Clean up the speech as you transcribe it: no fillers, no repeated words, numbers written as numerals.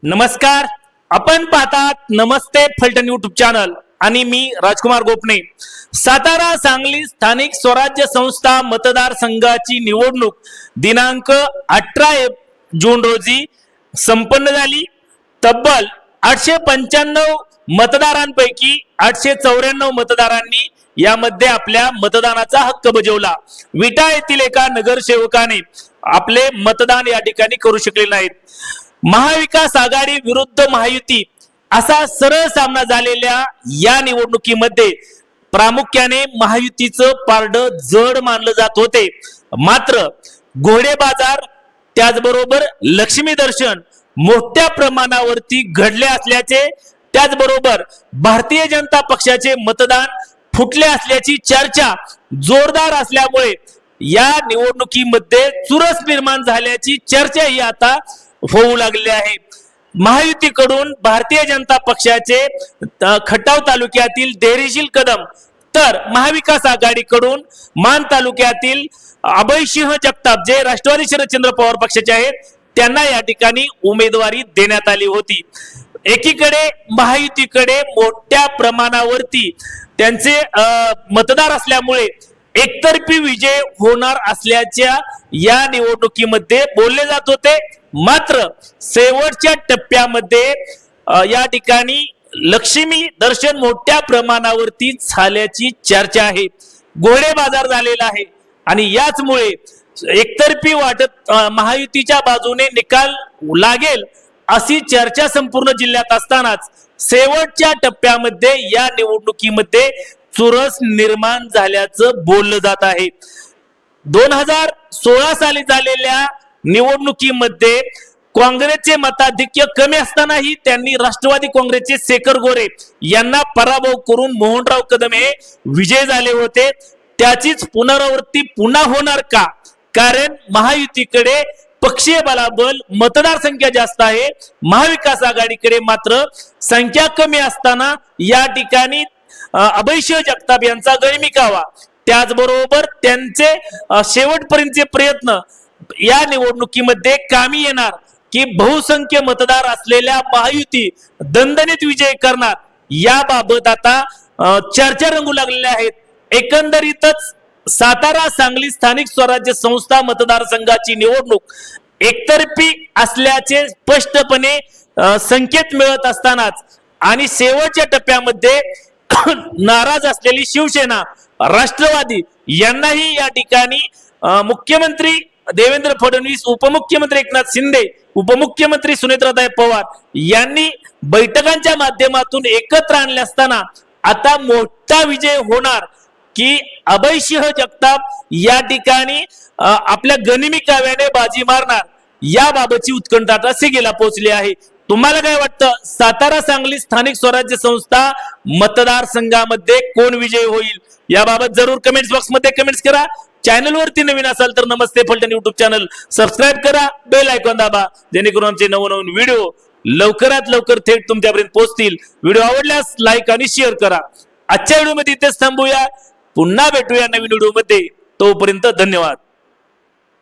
नमस्कार, आपण पाहतात नमस्ते फलटण यूट्यूब चॅनल आणि मी राजकुमार गोपने। सातारा सांगली स्थानिक स्वराज्य संस्था मतदारसंघाची निवडणूक दिनांक 18 जून रोजी संपन्न झाली। तब्बल 895 मतदारांपैकी 894 मतदारांनी यामध्ये आपल्या मतदानाचा हक्क बजावला। विटा येथील एका नगरसेवकाने आपले मतदान या ठिकाणी करू शकले नाहीत। महाविकास आघाडी विरुद्ध महायुती असा सरळ सामना झालेल्या या निवडणुकीमध्ये प्रामुख्याने महायुतीचं पारड जड मानलं जात होते। मात्र घोडे बाजार त्याचबरोबर लक्ष्मी दर्शन मोठ्या प्रमाणावरती घडले असल्याचे, त्याचबरोबर भारतीय जनता पक्षाचे मतदान फुटले असल्याची चर्चा जोरदार असल्यामुळे या निवडणुकीमध्ये चुरस निर्माण झाल्याची चर्चा ही आता होऊ लागली आहे। महायुतीकडून भारतीय जनता पक्षाचे खटाव तालुक्यातील धैर्यशील कदम, तर महाविकास आघाडीकडून मान तालुक्यातील अभयसिंह जगताप जे राष्ट्रवादी शरदचंद्र पवार पक्षाचे आहेत, त्यांना या ठिकाणी उमेदवारी देण्यात आली होती। एकीकडे महायुतीकडे मोठ्या प्रमाणावरती त्यांचे मतदार असल्यामुळे एकतर्फी विजय होणार असल्याच्या या निवडणुकीमध्ये बोलले जात होते। मात्र शेवटच्या टप्प्यामध्ये या ठिकाणी लक्ष्मी दर्शन मोठ्या प्रमाणावरती झाल्याची चर्चा आहे। घोडे बाजार झालेला आहे आणि याचमुळे एकतर्फी वाटत महायुतीच्या बाजूने निकाल लागेल अशी चर्चा संपूर्ण जिल्ह्यात असतानाच शेवटच्या टप्प्यामध्ये या निवडणुकीमध्ये चुरस निर्माण झाल्याचं बोललं जात आहे। 2016 साली झालेल्या निवडणुकीमध्ये काँग्रेसचे मताधिक्य कमी असतानाही त्यांनी राष्ट्रवादी काँग्रेसचे शेखर गोरे यांना पराभव करून मोहनराव कदम हे विजय झाले होते। त्याचीच पुनरावृत्ती पुन्हा होणार का? कारण महायुतीकडे पक्षीय बलाबल मतदारसंख्या जास्त आहे, महाविकास आघाडीकडे मात्र संख्या कमी असताना या ठिकाणी अभयसिंह जगताप यांचा गळमिकावा, त्याचबरोबर त्यांचे शेवटपर्यंतचे प्रयत्न या निवडणुकीमध्ये कामी येणार की बहुसंख्य मतदार असलेल्या महायुती दणदणीत विजय करणार, याबाबत आता चर्चा रंगू लागलेल्या आहेत। एकंदरीतच सातारा सांगली स्थानिक स्वराज्य संस्था मतदारसंघाची निवडणूक एकतर्फी असल्याचे स्पष्टपणे संकेत मिळत असतानाच आणि शेवटच्या टप्प्यामध्ये नाराज असलेली शिवसेना, राष्ट्रवादी यांनाही या ठिकाणी मुख्यमंत्री देवेंद्र फडणवीस, उपमुख्यमंत्री एकनाथ शिंदे, उपमुख्यमंत्री सुनेत्राताई पवार यांनी बैठकांच्या माध्यमातून एकत्र आणले असताना आता मोठा विजय होणार की अभयसिंह जगताप या ठिकाणी आपल्या गनिमी काव्याने बाजी मारणार, याबाबतची उत्कंठा आता सिगेला पोहोचली आहे। तुम्हाला काय वाटतं? सातारा सांगली स्थानिक स्वराज्य संस्था मतदारसंघामध्ये कोण विजय होईल? याबाबत जरूर कमेंट्स बॉक्स मध्ये कमेंट्स करा। चॅनल वरती नवीन असाल तर नमस्ते फलटण यूट्यूब चॅनल सबस्क्राइब करा, बेल आयकॉन दाबा, जेणेकरून आमचे नवनवीन व्हिडिओ लवकरात लवकर थेट तुमच्यापर्यंत पोहोचतील। व्हिडिओ आवडल्यास लाईक आणि शेअर करा। आजच्या व्हिडिओ मध्ये इथेच थांबूया, पुन्हा भेटूया नवीन व्हिडिओ मध्ये। तोपर्यंत धन्यवाद।